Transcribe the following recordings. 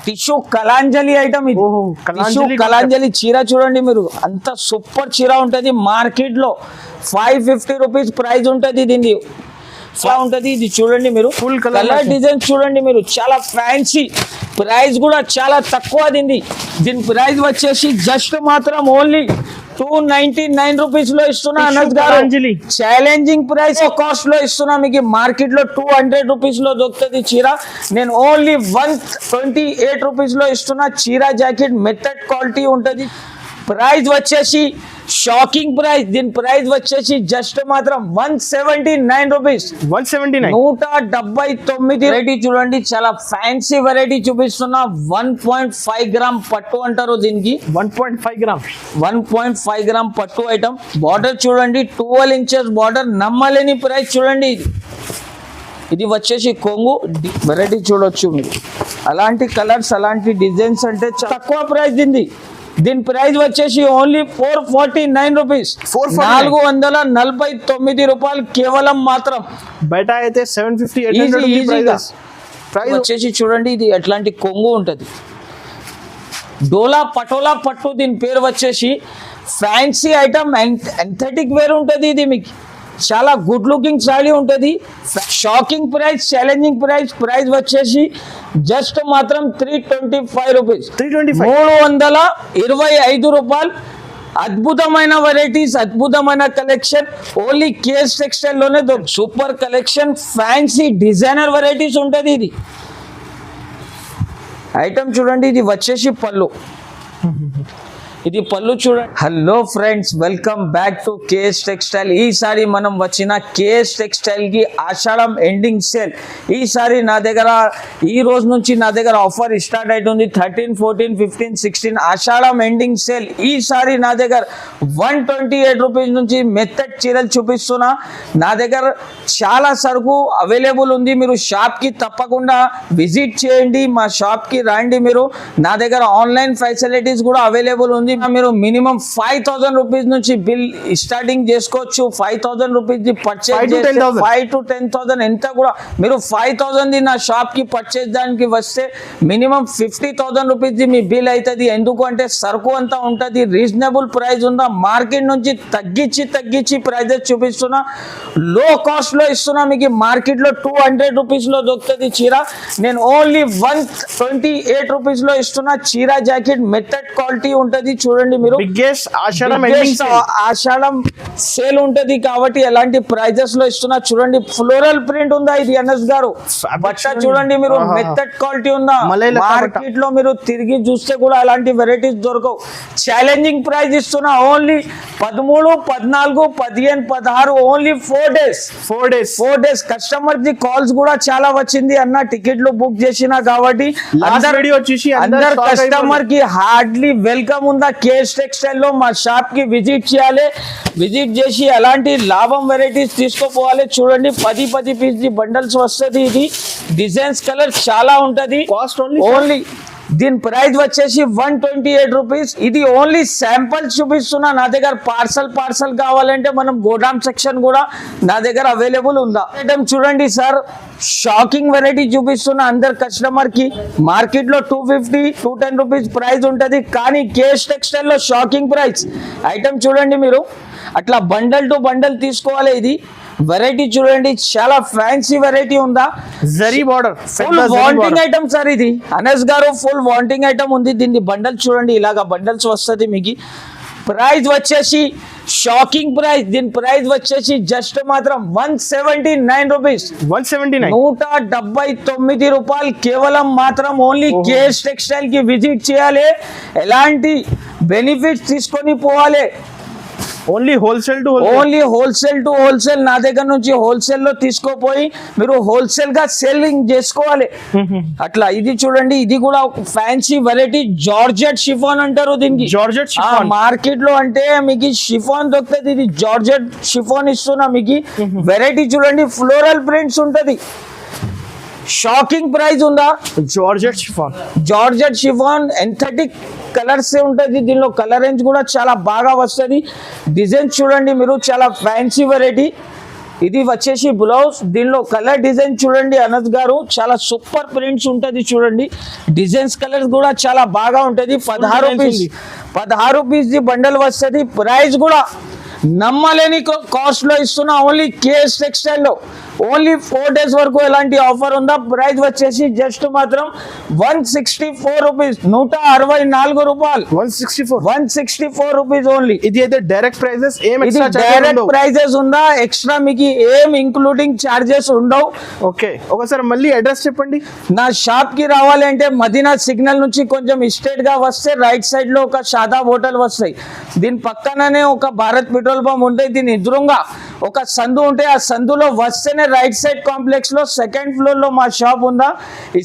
Tissue Kalanjali item ఇది. Tissue Kalanjali చీర చూడండి మీరు, అంత సూపర్ చీర ఉంటది. మార్కెట్ లో 550 రూపీస్ ప్రైస్ ఉంటది దీన్ని. ఉంటది ఇది చూడండి మీరు, ఫుల్ కలర్ డిజైన్ చూడండి మీరు, చాలా ఫ్యాన్సీ. ప్రైస్ కూడా చాలా తక్కువ దీని ప్రైస్ వచ్చేసి జస్ట్ మాత్రం ఓన్లీ 299 రూపీస్ లో ఇస్తున్నా అనస్ గారు. ఛాలెంజింగ్ ప్రైస్ కాస్ట్ లో ఇస్తున్నా మీకు. మార్కెట్ లో 200 రూపీస్ లో దొరుకుతుంది చీర, నేను ఓన్లీ 128 రూపీస్ లో ఇస్తున్నా. చీర జాకెట్ మెథడ్ క్వాలిటీ ఉంటది. ప్రైస్ వచ్చేసి షాకింగ్ ప్రైస్, దీని ప్రైస్ వచ్చేసి జస్ట్ మాత్రం 179 రూపీస్. 179 వెరైటీ చూడండి, చాలా ఫ్యాన్సీ వెరైటీ చూపిస్తున్నా. 1.5 గ్రామ్ పట్టు అంటారు దీనికి. 1.5 గ్రామ్ పట్టు ఐటమ్. బార్డర్ చూడండి 12 ఇంచెస్ బార్డర్, నమ్మలేని ప్రైస్ చూడండి. ఇది వచ్చేసి కొంగు వెరైటీ చూడొచ్చు మీరు. అలాంటి కలర్స్ అలాంటి డిజైన్స్ అంటే తక్కువ ప్రైస్ దీని ప్రైస్ వచ్చేసి ఓన్లీ 449 రూపీస్. 449 రూపాయలు కేవలం మాత్రం. బయట అయితే 750 వచ్చేసి చూడండి, ఇది ఎట్లాంటి కొంగు ఉంటది. డోలా పటోలా పట్టు దీని పేరు వచ్చేసి. ఫ్యాన్సీ ఐటమ్, ఎంథెటిక్ వేర్ ఉంటది ఇది మీకు. చాలా గుడ్ లుకింగ్ సాడీ ఉంటది. షాకింగ్ ప్రైస్, ఛాలెంజింగ్ ప్రైస్ వచ్చేసి జస్ట్ మాత్రం 325 రూపీస్. 325 రూపాయలు. అద్భుతమైన వెరైటీస్, అద్భుతమైన కలెక్షన్ ఓన్లీ కేఎస్ టెక్స్టైల్ లోనే. Super collection, fancy designer varieties ఉంటది. ఇది ఐటమ్ చూడండి, ఇది వచ్చేసి పళ్ళు. ఇది పళ్ళు చూడండి. Hello friends, welcome back to KS textile. ఈసారి మనం వచ్చిన కేఎస్ టెక్స్టైల్ కి ఆషాఢం ఎండింగ్ సేల్. ఈసారి నా దగ్గర ఈ రోజు నుంచి నా దగ్గర ఆఫర్ స్టార్ట్ అవుతుంది. 13, 14, 15, 16 ఆషాఢం ఎండింగ్ సేల్. ఈసారి నా దగ్గర 128 రూపీస్ నుంచి మెత్తడ్ చీరలు చూపిస్తున్నా. నా దగ్గర చాలా సరుకు అవైలబుల్ ఉంది. మీరు షాప్ కి తప్పకుండా విజిట్ చేయండి, మా షాప్ కి రండి. మీరు నా దగ్గర ఆన్లైన్ ఫెసిలిటీస్ కూడా అవైలబుల్ ఉంది. మీరు మినిమం 5000 రూపీస్ నుంచి బిల్ స్టార్టింగ్ చేసుకోవచ్చు. 5000 రూపీస్ పర్చేజ్ 5 to 10,000 ఎంత కూడా. మీరు 5000 నా షాప్ కి పర్చేజ్ దానికి వస్తే మినిమం 50,000 రూపీస్ మీ బిల్ అవుతుంది. ఎందుకంటే సరుకు అంతా ఉంటది, రీజనబుల్ ప్రైస్ ఉందా. మార్కెట్ నుంచి తగ్గించి ప్రైజెస్ చూపిస్తున్నా. లో కాస్ట్ లో ఇస్తున్నా మీకు. మార్కెట్ లో 200 రూపీస్ లో దొరుకుతుంది చీర, నేను ఓన్లీ 128 రూపీస్ లో ఇస్తున్నా. చీర జాకెట్ మెథడ్ క్వాలిటీ ఉంటది చూడండి మీరు. ఆషాఢం సేల్ ఉంటది కాబట్టి ఎలాంటి ప్రైజెస్ లో ఇస్తున్నా. చూడండి ఫ్లోరల్ ప్రింట్ ఉందా ఇది అనస్ గారు. బట్ట చూడండి మీరు, మెథడ్ క్వాలిటీ ఉందా. మార్కెట్ లో మీరు తిరిగి చూస్తే కూడా అలాంటి వెరైటీస్ దొరకవు. ఛాలెంజింగ్ ప్రైస్ ఇస్తున్నా. Only 13, 14, 15, 16 only 4 days. Customer the calls కూడా చాలా వచ్చింది అన్న, టికెట్లు బుక్ చేసినా కాబట్టి. అందరు కస్టమర్ కి హార్డ్లీ వెల్కమ్ ఉందా. కేఎస్ టెక్స్టైల్ లో మా షాప్ కి విజిట్ చేయాలి. విజిట్ చేసి అలాంటి లాభం వెరైటీస్ తీసుకోపోవాలి. చూడండి 10 పీస్ బండల్స్ వస్తుంది. ఇది డిజైన్స్ కలర్ చాలా ఉంటది. ఓన్లీ దీని ప్రైస్ వచ్చేసి 128 రూపీస్. ఇది ఓన్లీ శాంపుల్ చూపిస్తున్నా. నా దగ్గర పార్సల్ కావాలంటే మనం గోడామ్ సెక్షన్ కూడా నా దగ్గర అవైలబుల్ ఉందా. ఐటమ్ చూడండి సార్, షాకింగ్ వెరైటీ చూపిస్తున్నా అందరు కస్టమర్ కి. మార్కెట్ లో 250, 210 రూపీస్ ప్రైస్ ఉంటది, కానీ కేఎస్ టెక్స్టైల్ లో షాకింగ్ ప్రైస్. ఐటమ్ చూడండి మీరు, అట్లా బండల్ టు బండల్ తీసుకోవాలి. ఇది వెరైటీ చూడండి, చాలా ఫ్యాన్సీ వెరైటీ ఉందా. Zari border, full wanting item sir ఇది. అనస్ గారు ఫుల్ వాంటింగ్ ఐటమ్ ఉంది. దీన్ని బండల్ చూడండి, ఇలాగా బండల్స్ వస్తుంది మీకు. ప్రైస్ వచ్చేసి షాకింగ్ ప్రైస్. దీని ప్రైస్ వచ్చేసి జస్ట్ మాత్రం 179 రూపీస్. 179 రూపాయలు కేవలం మాత్రం. ఓన్లీ కేఎస్ టెక్స్టైల్ కి విజిట్ చేయాలి, ఎలాంటి బెనిఫిట్స్ తీసుకొని పోవాలి. Only wholesale to wholesale. నా దగ్గర నుంచి హోల్సేల్ లో తీసుకోపోయి మీరు హోల్సేల్ గా సెల్లింగ్ చేసుకోవాలి. అట్లా ఇది చూడండి, ఇది కూడా ఫ్యాన్సీ వెరైటీ. జార్జెట్ షిఫాన్ అంటారు దీనికి. మార్కెట్ లో అంటే మీకు షిఫాన్ దొరుకుతుంది, ఇది జార్జెట్ షిఫాన్ ఇస్తున్నా మీకు. వెరైటీ చూడండి, ఫ్లోరల్ ప్రింట్స్ ఉంటది. షాకింగ్ ప్రైస్ ఉందా. జార్జెట్ షిఫాన్ ఎంథెటిక్ కలర్స్ ఉంటుంది. దీనిలో కలర్ రేంజ్ కూడా చాలా బాగా వస్తుంది. డిజైన్ చూడండి మీరు, చాలా ఫ్యాన్సీ వెరైటీ. ఇది వచ్చేసి బ్లౌజ్. దీనిలో కలర్ డిజైన్ చూడండి అనస్ గారు, చాలా సూపర్ ప్రింట్స్ ఉంటది చూడండి. డిజైన్స్ కలర్స్ కూడా చాలా బాగా ఉంటది. 16 రూపీస్ 16 రూపీస్ ది బండల్ వస్తుంది. ప్రైస్ కూడా నమ్మలేని కాస్ట్ లో ఇస్తున్నా. ఓన్లీ కేఎస్ టెక్స్టైల్ లో ఓన్లీ 4 days వరకు ఎలాంటి ఆఫర్ ఉందా. ప్రైస్ వచ్చేసి జస్ట్ మాత్రం 164 రూపీస్, 164 రూపాయలు, 164 రూపీస్ ఓన్లీ. ఇది అయితే డైరెక్ట్ ప్రైజెస్, ఏం ఇది ఎక్స్ట్రా డైరెక్ట్ ప్రైజెస్ ఉందా, ఎక్స్ట్రా మీకు ఏం ఇంక్లూడింగ్ చార్జెస్ ఉండవు. ఓకే, ఒకసారి మళ్ళీ అడ్రస్ చెప్పండి. నా షాప్ కి రావాలి అంటే మదీనా సిగ్నల్ నుంచి కొంచెం స్ట్రేట్ గా వస్తే రైట్ సైడ్ లో ఒక షాదాబ్ హోటల్ వస్తాయి. దీని పక్కననే ఒక భారత్ పెట్రోల్ పంప్ ఉంటాయి. దీని ఎదురుగా ఒక సందు ఉంటే ఆ సందులో వస్తేనే రైట్ సైడ్ కాంప్లెక్స్ లో 2nd floor లో మా షాప్ ఉందా.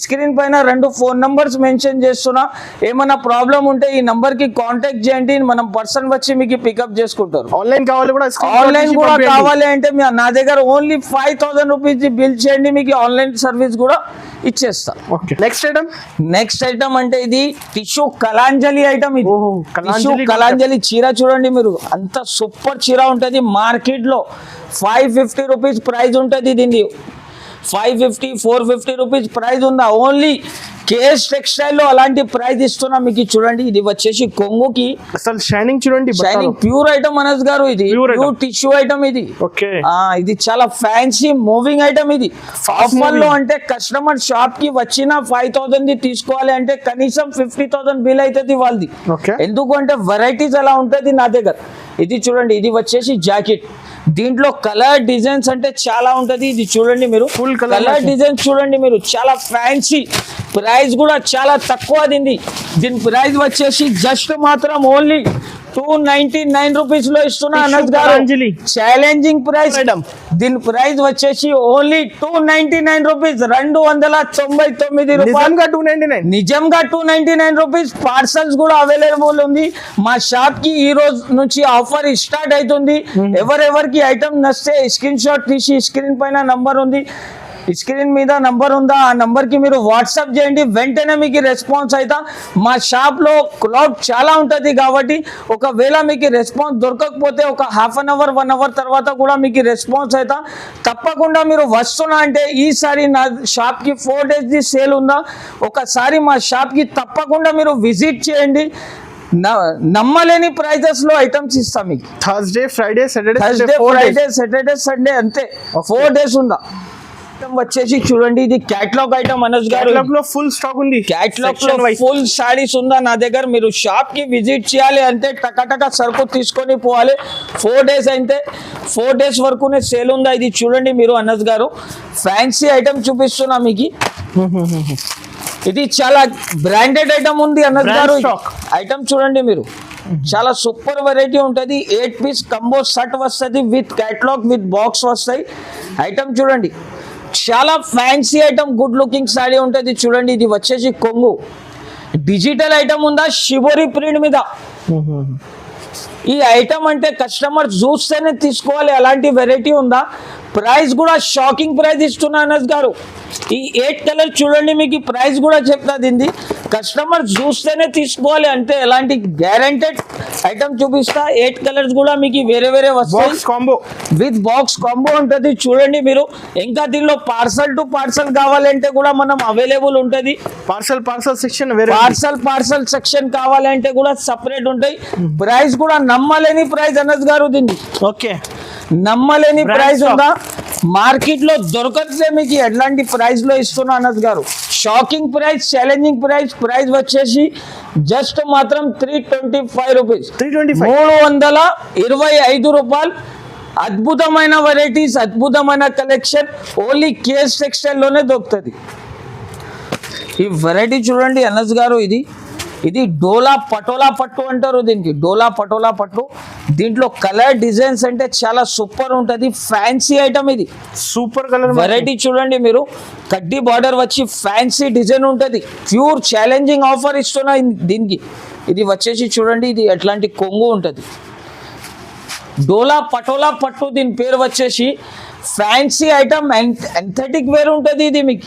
స్క్రీన్ పైన 2 ఫోన్ నంబర్స్ మెన్షన్ చేస్తున్నా. ఏమైనా ప్రాబ్లం ఉంటే ఈ నంబర్ కి కాంటాక్ట్ చేయండి, మనం పర్సన్ వచ్చి మీకు పికప్ చేసుకుంటారు. ఆన్లైన్ కావాలి కూడా, ఆన్లైన్ కూడా కావాలి అంటే నా దగ్గర ఓన్లీ 5000 రూపీస్ బిల్ చేయండి, మీకు ఆన్లైన్ సర్వీస్ కూడా ఇచ్చేస్తా. నెక్స్ట్ ఐటమ్ అంటే ఇది టిష్యూ కలాంజలి ఐటమ్. ఇది టిష్యూ కలాంజలి చీర చూడండి మీరు, అంత సూపర్ చీర ఉంటది. మార్కెట్ లో 550 రూపీస్ ప్రైస్ ఉంటది. దీన్ని 550 450 రూపీస్ ప్రైస్ ఉందా. ఓన్లీ కేఎస్ టెక్స్టైల్ లో అలాంటి ప్రైస్ ఇస్తున్నా మీకు. చూడండి ఇది వచ్చేసి కొంగుకి అసలు షైనింగ్ చూడండి, షైనింగ్ ప్యూర్ ఐటమ్ అనస్ గారు. ఇది ప్యూర్ టిష్యూ ఐటమ్. ఇది ఇది చాలా ఫ్యాన్సీ మూవింగ్ ఐటమ్. ఇది ఆఫర్ లో అంటే కస్టమర్ షాప్ కి వచ్చిన 5000 ది తీసుకోవాలి అంటే కనీసం 50,000 బిల్ అవుతుంది వాళ్ళది. ఎందుకంటే వెరైటీస్ అలా ఉంటది నా దగ్గర. ఇది చూడండి, ఇది వచ్చేసి జాకెట్. దీంట్లో కలర్ డిజైన్స్ అంటే చాలా ఉంటది. ఇది చూడండి మీరు, ఫుల్ కలర్ డిజైన్స్ చూడండి మీరు, చాలా ఫ్యాన్సీ. ప్రైస్ కూడా చాలా తక్కువ. దీని ప్రైస్ వచ్చేసి జస్ట్ మాత్రం ఓన్లీ 299 రూపీస్ లో ఇస్తున్నా అనస్ గారు. Challenging price. దీని ప్రైస్ వచ్చేసి ఓన్లీ 299 రూపీస్, 299 రూపాయలు. నిజంగా 299 రూపీస్. పార్సల్స్ కూడా అవైలబుల్ ఉంది మా షాప్ కి. ఈ రోజు నుంచి ఆఫర్ స్టార్ట్ అవుతుంది. ఎవరెవరికి ఐటమ్ నచ్చితే స్క్రీన్ షాట్ తీసి స్క్రీన్ పైన నంబర్ ఉంది, స్క్రీన్ మీద నంబర్ ఉందా, ఆ నంబర్ కి మీరు వాట్సాప్ చేయండి, వెంటనే మీకు రెస్పాన్స్ అవుతా. మా షాప్ లో క్లౌడ్ చాలా ఉంటది కాబట్టి ఒకవేళ మీకు రెస్పాన్స్ దొరకకపోతే ఒక హాఫ్ అన్ అవర్ 1 అవర్ తర్వాత కూడా మీకు రెస్పాన్స్ అవుతా. తప్పకుండా మీరు వస్తున్నా అంటే ఈసారి నా షాప్ కి 4 days ది సేల్ ఉందా, ఒకసారి మా షాప్ కి తప్పకుండా మీరు విజిట్ చేయండి. నమ్మలేని ప్రైజెస్ లో ఐటమ్స్ ఇస్తాం మీకు. థర్స్డే ఫ్రైడే సాటర్డే సండే అంతే 4 days ఉందా. వచ్చేసి చూడండి ఇది క్యాటలాగ్ ఐటమ్ అనస్ గారు. ఫుల్ స్టాక్ ఉంది. క్యాటలాగ్ లో ఫుల్ సారీస్ ఉందా నా దగ్గర. మీరు షాప్ కి విజిట్ చేయాలి అంటే టకటక సరుకు తీసుకొని పోవాలి. 4 days అయితే 4 days వరకునే సేల్ ఉందా. ఇది చూడండి మీరు అనస్ గారు, ఫ్యాన్సీ ఐటమ్ చూపిస్తున్నా మీకు. ఇది చాలా బ్రాండెడ్ ఐటమ్ ఉంది అనస్ గారు. ఐటమ్ చూడండి మీరు, చాలా సూపర్ వెరైటీ ఉంటది. 8 piece కంబో సెట్ వస్తుంది విత్ క్యాటలాగ్ విత్ బాక్స్ వస్తాయి. ఐటమ్ చూడండి, చాలా fancy item, good looking sorry ఉంటది. చూడండి ఇది వచ్చేసి కొంగు. డిజిటల్ ఐటమ్ ఉందా, షిబోరి ప్రింట్ మీద. ఈ ఐటమ్ అంటే కస్టమర్ చూస్తేనే తీసుకోవాలి, అలాంటి వెరైటీ ఉందా. ప్రైస్ కూడా షాకింగ్ ప్రైస్ ఇస్తున్నా అనస్ గారు. ఈ 8 కలర్ చూడండి, మీకు ప్రైస్ కూడా చెప్తా. దీన్ని కస్టమర్ చూస్తేనే తీసుకోవాలి అంటే ఎలాంటి గ్యారంటెడ్ ఐటమ్ చూపిస్తా. 8 కలర్స్ కూడా మీకు వేరే వేరే వస్తాయి. కాంబో విత్ బాక్స్ కాంబో ఉంటది. చూడండి మీరు, ఇంకా దీనిలో పార్సల్ టు పార్సల్ కావాలంటే కూడా మనం అవైలబుల్ ఉంటది. పార్సల్ సెక్షన్, పార్సల్ సెక్షన్ కావాలంటే కూడా సపరేట్ ఉంటాయి. ప్రైస్ కూడా నమ్మలేని ప్రైస్ అనస్ గారు. దీన్ని నమ్మలేని ప్రైస్ ఉందా, మార్కెట్ లో దొరకట్లే మీకు. ఎట్లాంటి ప్రైస్ లో ఇస్తున్నా అనస్ గారు. Shocking price, challenging price. Price వచ్చేసి జస్ట్ మాత్రం 325 రూపీస్, 325 రూపాయలు. అద్భుతమైన వెరైటీస్, అద్భుతమైన కలెక్షన్ ఓన్లీ కేఎస్ టెక్స్టైల్ లోనే దొరుకుతుంది. ఈ వెరైటీ చూడండి అనస్ గారు. ఇది డోలా పటోలా పట్టు అంటారు దీనికి, డోలా పటోలా పట్టు. దీంట్లో కలర్ డిజైన్స్ అంటే చాలా సూపర్ ఉంటది. Fancy item. ఇది సూపర్ కలర్ వెరైటీ చూడండి మీరు, కడ్డీ బార్డర్ వచ్చి ఫ్యాన్సీ డిజైన్ ఉంటది. ప్యూర్ ఛాలెంజింగ్ ఆఫర్ ఇస్తున్నా దీనికి. ఇది వచ్చేసి చూడండి, ఇది ఎట్లాంటి కొంగు ఉంటది. డోలా పటోలా పట్టు దీని పేరు వచ్చేసి. ఫ్యాన్సీ ఐటమ్, ఎంథెటిక్ వేర్ ఉంటది. ఇది మీకు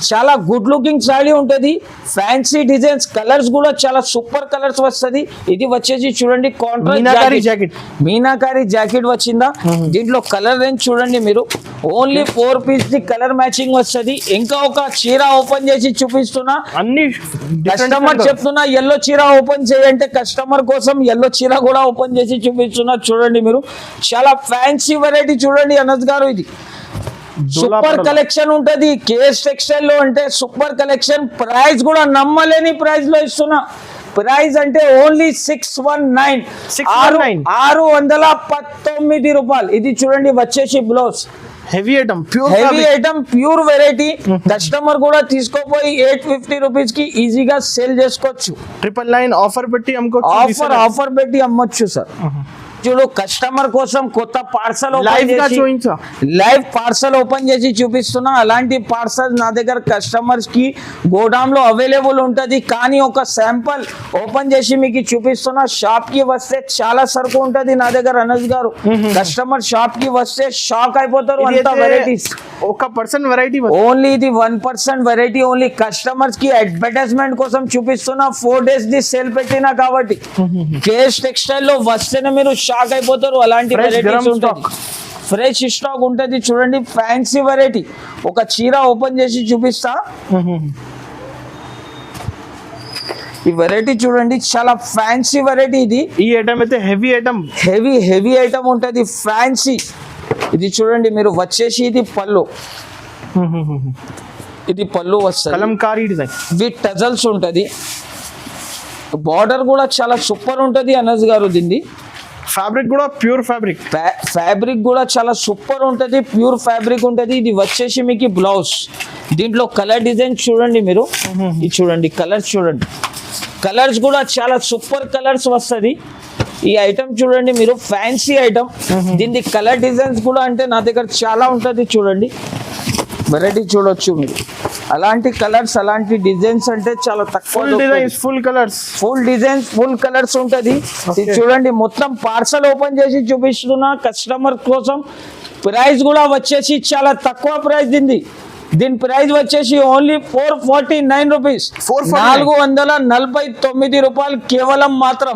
చాలా గుడ్ లుకింగ్ సాడీ ఉంటది, ఫ్యాన్సీ డిజైన్స్, కలర్స్ కూడా చాలా సూపర్ కలర్స్ వస్తది. ఇది వచ్చేసి చూడండి meenakari contrast jacket. Meenakari jacket వచ్చిందా. దీంట్లో కలర్ రేంజ్ చూడండి మీరు, only 4 piece the colour matching వస్తది. ఇంకా ఒక చీర ఓపెన్ చేసి చూపిస్తున్నా, అన్ని కస్టమర్ చెప్తున్నా ఎల్లో చీర ఓపెన్ చేయంటే కస్టమర్ కోసం ఎల్లో చీర కూడా ఓపెన్ చేసి చూపిస్తున్నా. చూడండి మీరు, చాలా ఫ్యాన్సీ వెరైటీ చూడండి అనస్ గారు. ఇది సూపర్ కలెక్షన్ ఉంటది కేఎస్ టెక్స్టైల్ లో, అంటే సూపర్ కలెక్షన్. ప్రైస్ కూడా నమ్మలేని ప్రైస్ లో ఇస్తున్నా. ప్రైస్ అంటే ఓన్లీ 619 619 రూపాయలు. ఇది చూడండి వచ్చేసి blouse heavy item, heavy item, pure variety. Customer కూడా తీసుకోపోయి 850 రూపీస్ కి ఈజీగా సేల్ చేసుకోవచ్చు. 999 ఆఫర్ పెట్టి ఆఫర్ పెట్టి అమ్మొచ్చు సార్. చూడు కస్టమర్ కోసం కొత్త పార్సల్ లైవ్ పార్సల్ ఓపెన్ చేసి చూపిస్తున్నా. అలాంటి పార్సల్ నా దగ్గర కస్టమర్స్ కి గోడామ్ లో అవైలబుల్ ఉంటది. కానీ ఒక శాంపుల్ ఓపెన్ చేసి మీకు చూపిస్తున్నా. షాప్ కి వస్తే చాలా సరుకు ఉంటది నా దగ్గర అనస్ గారు. కస్టమర్ షాప్ కి వస్తే షాక్ అయిపోతారు. అంత వెరైటీస్, 1% వెరైటీ, ఓన్లీ ఇది 1% వెరైటీ. ఓన్లీ కస్టమర్స్ కి అడ్వర్టైజ్మెంట్ కోసం చూపిస్తున్నా. 4 days ది సేల్ పెట్టినా కాబట్టి కేఎస్ టెక్స్టైల్ లో వస్తేనే మీరు షాక్ అయిపోతారు. అలాంటి వెరైటీస్ ఉంటుంది, ఫ్రెష్ స్టాక్ ఉంటది. చూడండి ఫ్యాన్సీ వెరైటీ. ఒక చీర ఓపెన్ చేసి చూపిస్తా. ఈ వెరైటీ చూడండి, చాలా ఫ్యాన్సీ వెరైటీ. ఇది ఈ ఐటమ్ అయితే హెవీ ఐటమ్ ఉంటది, ఫ్యాన్సీ. ఇది చూడండి మీరు వచ్చేసి ఇది పళ్ళు, ఇది పళ్ళు వస్తుంది, కలంకారీ డిజైన్ విత్ టజల్స్ ఉంటది. బార్డర్ కూడా చాలా సూపర్ ఉంటది అనస్ గారు. దీన్ని ఫ్యాబ్రిక్ కూడా ప్యూర్ ఫ్యాబ్రిక్ కూడా చాలా సూపర్ ఉంటది, ప్యూర్ ఫ్యాబ్రిక్ ఉంటది. ఇది వచ్చేసి మీకు బ్లౌజ్. దీంట్లో కలర్ డిజైన్ చూడండి మీరు, ఇది చూడండి కలర్స్ చూడండి. కలర్స్ కూడా చాలా సూపర్ కలర్స్ వస్తది. ఈ ఐటమ్ చూడండి మీరు, ఫ్యాన్సీ ఐటమ్. దీని కలర్ డిజైన్స్ కూడా అంటే నా దగ్గర చాలా ఉంటది. చూడండి వెరైటీ చూడొచ్చు మీరు. అలాంటి కలర్స్, అలాంటి డిజైన్స్ అంటే చాలా తక్కువ. ఫుల్ కలర్స్ ఉంటది. ఇది చూడండి మొత్తం పార్సల్ ఓపెన్ చేసి చూపిస్తున్నా కస్టమర్ కోసం. ప్రైస్ కూడా వచ్చేసి చాలా తక్కువ ప్రైస్. దీని ప్రైస్ వచ్చేసి ఓన్లీ 449 రూపీస్, 449 రూపాయలు కేవలం మాత్రం.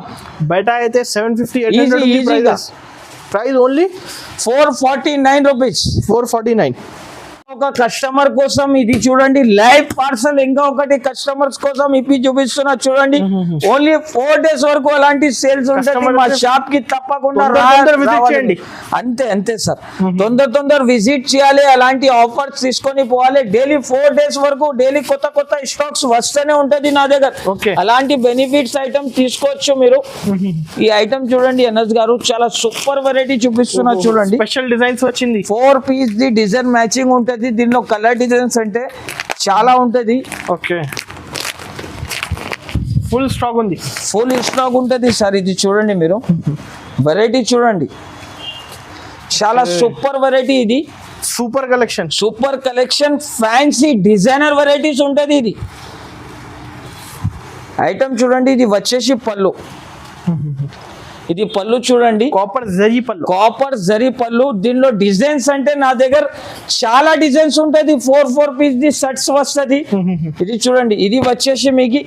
బయట అయితే 750 ప్రైస్ ఓన్లీ 449 రూపీస్, 449. ఒక కస్టమర్ కోసం ఇది చూడండి లైవ్ పార్సల్. ఇంకా ఒకటి కస్టమర్స్ కోసం ఇప్పి చూపిస్తున్నా చూడండి. ఓన్లీ 4 days వరకు అలాంటి సేల్స్ ఉంటుంది మా షాప్ కి. తప్పకుండా అంతే సార్, తొందర విజిట్ చేయాలి. అలాంటి ఆఫర్స్ తీసుకొని పోవాలి. డైలీ 4 days వరకు డైలీ కొత్త స్టాక్స్ వస్తూనే ఉంటది నా దగ్గర. అలాంటి బెనిఫిట్స్ ఐటమ్ తీసుకోవచ్చు మీరు. ఈ ఐటమ్ చూడండి అనస్ గారు, చాలా సూపర్ వెరైటీ చూపిస్తున్నా చూడండి. స్పెషల్ డిజైన్స్ వచ్చింది, 4 piece ది డిజైన్ మ్యాచింగ్ ఉంటది. దీనిలో కలర్ డిజైన్స్ అంటే చాలా ఉంటది. ఓకే, ఫుల్ స్టాక్ ఉంటది సార్. ఇది చూడండి మీరు, వెరైటీ చూడండి, చాలా సూపర్ వెరైటీ. ఇది super collection, fancy designer varieties ఉంటది. ఇది ఐటమ్ చూడండి, ఇది వచ్చేసి పళ్ళు. ఇది పళ్ళు చూడండి, కాపర్ జరీ పళ్ళు. దీనిలో డిజైన్స్ అంటే నా దగ్గర చాలా డిజైన్స్ ఉంటది. 4 piece ది సెట్స్ వస్తది. ఇది చూడండి, ఇది వచ్చేసి మీకు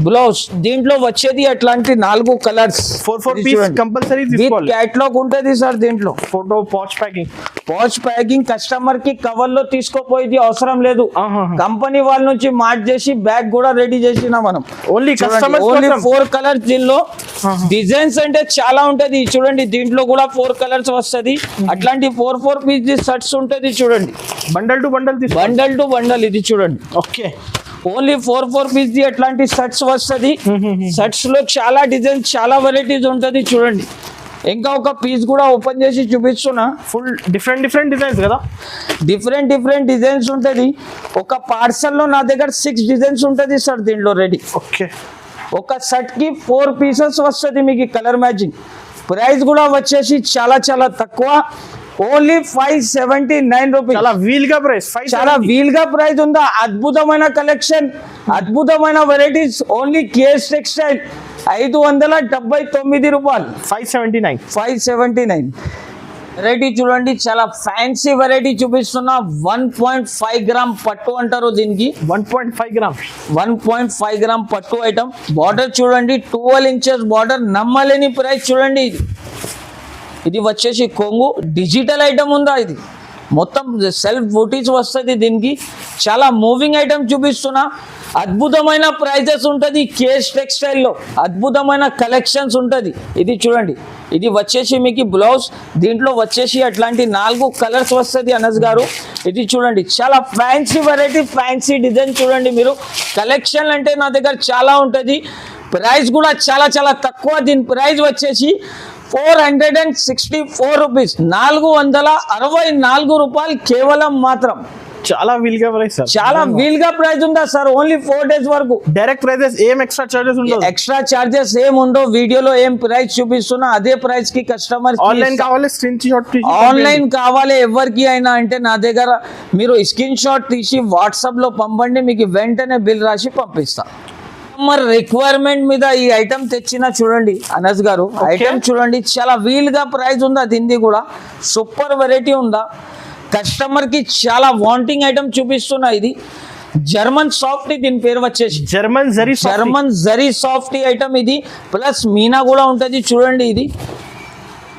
బ్లౌజ్. దీంట్లో వచ్చేది అట్లాంటి 4 కలర్స్, 4 piece కంపల్సరీ తీసుకోవాలి. క్యాటలాగ్ ఉంటది సార్. దీంట్లో ఫోటో పౌచ్ ప్యాకింగ్ కస్టమర్ కి కవర్ లో తీసుకోపోయేది అవసరం లేదు. కంపెనీ వాళ్ళ నుంచి మార్క్ చేసి బ్యాగ్ కూడా రెడీ చేసినా మనం. Only 4 colours. దీనిలో డిజైన్స్ అంటే చాలా ఉంటది. చూడండి దీంట్లో కూడా 4 కలర్స్ వస్తది. అట్లాంటి 4 piece షర్ట్స్ ఉంటది. చూడండి బండల్ టు బండల్. ఇది చూడండి, ఓకే, ఓన్లీ 4 piece అట్లాంటి షర్ట్స్ వస్తది. షర్ట్స్ లో చాలా డిజైన్స్, చాలా వెరైటీస్ ఉంటది. చూడండి ఇంకా ఒక పీస్ కూడా ఓపెన్ చేసి చూపిస్తున్నా. ఫుల్ డిఫరెంట్ డిజైన్స్ కదా, డిఫరెంట్ డిజైన్స్ ఉంటది. ఒక పార్సల్ లో నా దగ్గర 6 డిజైన్స్ ఉంటది సార్ దీంట్లో రెడీ. ఓకే, ఒక సెట్ కి 4 pieces వస్తది మీకు కలర్ మ్యాచింగ్. ప్రైస్ కూడా వచ్చేసి చాలా తక్కువ, ఓన్లీ 579 రూపీస్. చాలా వీల్ గా ప్రైస్ ఉందా. అద్భుతమైన కలెక్షన్, అద్భుతమైన వెరైటీస్. ఓన్లీ కేఎస్ టెక్స్టైల్ 579 రూపాయలు, 579. వెరైటీ చూడండి, చాలా ఫ్యాన్సీ వెరైటీ చూపిస్తున్నా. 1.5 గ్రామ్ పట్టు అంటారు దీనికి. 1.5 గ్రామ్ 1.5 గ్రామ్ పట్టు ఐటమ్. బార్డర్ చూడండి, 12 ఇంచెస్ బార్డర్. నమ్మలేని ప్రైస్ చూడండి. ఇది వచ్చేసి కొంగు డిజిటల్ ఐటమ్ ఉందా, ఇది మొత్తం సెల్ఫ్ బూటీస్ వస్తుంది దీనికి. చాలా మూవింగ్ ఐటమ్ చూపిస్తున్నా. అద్భుతమైన ప్రైజెస్ ఉంటుంది. కేస్ టెక్స్టైల్లో అద్భుతమైన కలెక్షన్స్ ఉంటుంది. ఇది చూడండి, ఇది వచ్చేసి మీకు బ్లౌజ్. దీంట్లో వచ్చేసి అట్లాంటి 4 కలర్స్ వస్తుంది అనస్ గారు. ఇది చూడండి, చాలా ఫ్యాన్సీ వెరైటీ, ఫ్యాన్సీ డిజైన్ చూడండి మీరు. కలెక్షన్ అంటే నా దగ్గర చాలా ఉంటుంది. ప్రైస్ కూడా చాలా చాలా తక్కువ. దీని ప్రైస్ వచ్చేసి 464 రూపీస్, 464 రూపాయలు కేవలం మాత్రం. చాలా వీల్గా ప్రైస్ సార్, చాలా వీల్గా ప్రైస్ ఉందా సార్? ఓన్లీ 4 days వరకు. డైరెక్ట్ ప్రైజెస్, ఏం ఎక్స్ట్రా చార్జెస్ ఉండవు. ఎక్స్ట్రా చార్జెస్ ఏం ఉండవు. వీడియోలో ఏం ప్రైస్ చూపిస్తున్నా అదే ప్రైస్ కి కస్టమర్. ఆన్లైన్ కావాలి, స్క్రీన్ షాట్ ఆన్లైన్ కావాలి ఎవరికి అయినా అంటే నా దగ్గర మీరు స్క్రీన్ షాట్ తీసి వాట్సాప్ లో పంపండి, మీకు వెంటనే బిల్ రాసి పంపిస్తా. కస్టమర్ రిక్వైర్మెంట్ మీద ఈ ఐటమ్ తెచ్చిన చూడండి అనస్ గారు. ఐటమ్ చూడండి, చాలా వీల్గా ప్రైస్ ఉందా దీన్ని కూడా. సూపర్ వెరైటీ ఉందా. కస్టమర్ కి చాలా వాంటింగ్ ఐటమ్ చూపిస్తున్నా. ఇది జర్మన్ సాఫ్ట్, దీని పేరు వచ్చేసి జర్మన్ జరీ సాఫ్ట్ ఐటమ్. ఇది ప్లస్ మీనా కూడా ఉంటుంది చూడండి.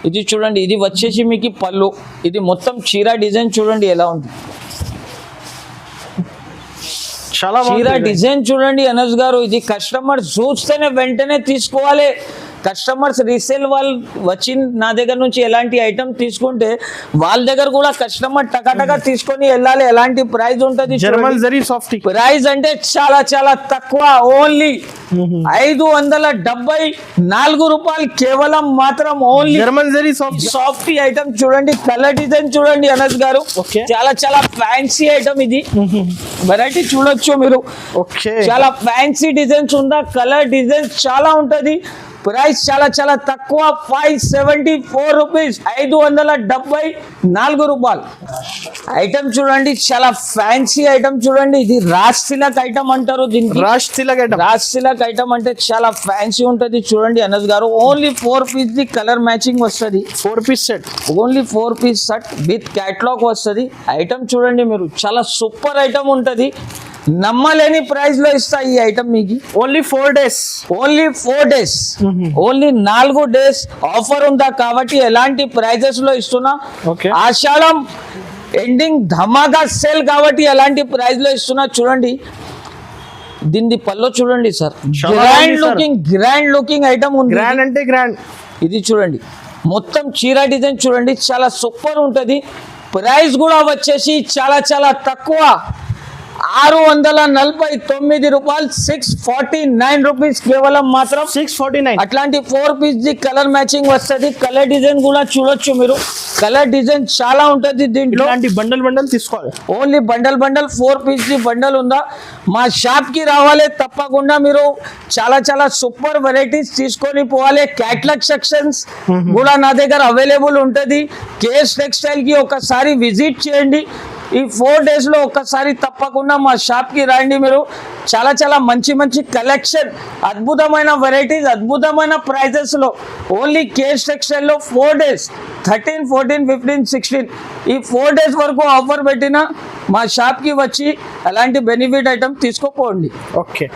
ఇది చూడండి, ఇది వచ్చేసి మీకు పళ్ళు. ఇది మొత్తం చీర డిజైన్ చూడండి ఎలా ఉంది. చాలా చీర డిజైన్ చూడండి అనస్ గారు. ఇది కస్టమర్ చూస్తేనే వెంటనే తీసుకోవాలి. కస్టమర్స్ రీసేల్ వాళ్ళు వచ్చి నా దగ్గర నుంచి ఎలాంటి ఐటమ్ తీసుకుంటే వాళ్ళ దగ్గర కూడా కస్టమర్ టకాటకా తీసుకొని వెళ్ళాలి. ఎలాంటి ప్రైస్ ఉంటుంది జర్మన్ జరీ సాఫ్ట్. ప్రైస్ అంటే చాలా చాలా తక్కువ. ఓన్లీ 574 రూపాయలు కేవలం మాత్రం. Only German zari soft item చూడండి. కలర్ డిజైన్ చూడండి అనస్ గారు. చాలా చాలా ఫ్యాన్సీ ఐటమ్ ఇది. వెరైటీ చూడొచ్చు మీరు. చాలా ఫ్యాన్సీ డిజైన్స్ ఉందా. కలర్ డిజైన్స్ చాలా ఉంటది. ప్రైస్ చాలా చాలా తక్కువ. 574 రూపీస్, 574 రూపాయలు. ఐటమ్ చూడండి, చాలా ఫ్యాన్సీ ఐటమ్ చూడండి. ఇది రాజ్ తిలక్ ఐటమ్ అంటారు దీనికి. రాజ్ తిలక్ ఐటమ్ అంటే చాలా ఫ్యాన్సీ ఉంటది చూడండి అనస్ గారు. Only 4 piece the colour matching వస్తుంది. 4 piece set, only 4 piece set with catalogue వస్తుంది. ఐటమ్ చూడండి మీరు, చాలా సూపర్ ఐటమ్ ఉంటది. నమ్మలేని ప్రైస్ లో ఇస్తా ఈ ఐటమ్ మీకు. Only 4 days, only 4 days, only 4 days offer ఉందా కాబట్టి ఎలాంటి ప్రైజెస్ లో ఇస్తున్నా. ఆషాఢం ఎండింగ్ ధమాకా సేల్ కాబట్టి ఎలాంటి ప్రైస్ లో ఇస్తున్నా చూడండి. దీని పల్లో చూడండి సార్, గ్రాండ్ లుకింగ్ ఐటమ్ ఉంది. గ్రాండ్ అంటే గ్రాండ్. ఇది చూడండి, మొత్తం చీర డిజైన్ చూడండి, చాలా సూపర్ ఉంటది. ప్రైస్ కూడా వచ్చేసి చాలా చాలా తక్కువ. 649 రూపాయలు, 649 రూపీస్ కేవలం మాత్రం. 649. అట్లాంటి 4 పీస్ ది కలర్ మ్యాచింగ్ వస్తుంది. కలర్ డిజైన్ కూడా చూడొచ్చు మీరు. కలర్ డిజైన్ చాలా ఉంటది దీంట్లో. బండల్ తీసుకోవాలి. Only bundle 4 piece the bundle ఉందా. మా షాప్ కి రావాలి తప్పకుండా. మీరు చాలా చాలా సూపర్ వెరైటీస్ తీసుకొని పోవాలి. క్యాటలాగ్ సెక్షన్స్ కూడా నా దగ్గర అవైలబుల్ ఉంటది. కేఎస్ టెక్స్టైల్ కి ఒకసారి విజిట్ చేయండి. ఈ 4 days లో ఒక్కసారి తప్పకుండా మా షాప్ కి రండి మీరు. చాలా చాలా మంచి మంచి కలెక్షన్, అద్భుతమైన వెరైటీస్, అద్భుతమైన ప్రైజెస్ లో ఓన్లీ కేఎస్ టెక్స్టైల్ లో 4 days 13, 14, 15, 16 ఈ 4 days వరకు ఆఫర్ పెట్టిన మా షాప్ కి వచ్చి అలాంటి బెనిఫిట్ ఐటమ్ తీసుకోపోండి. ఓకే.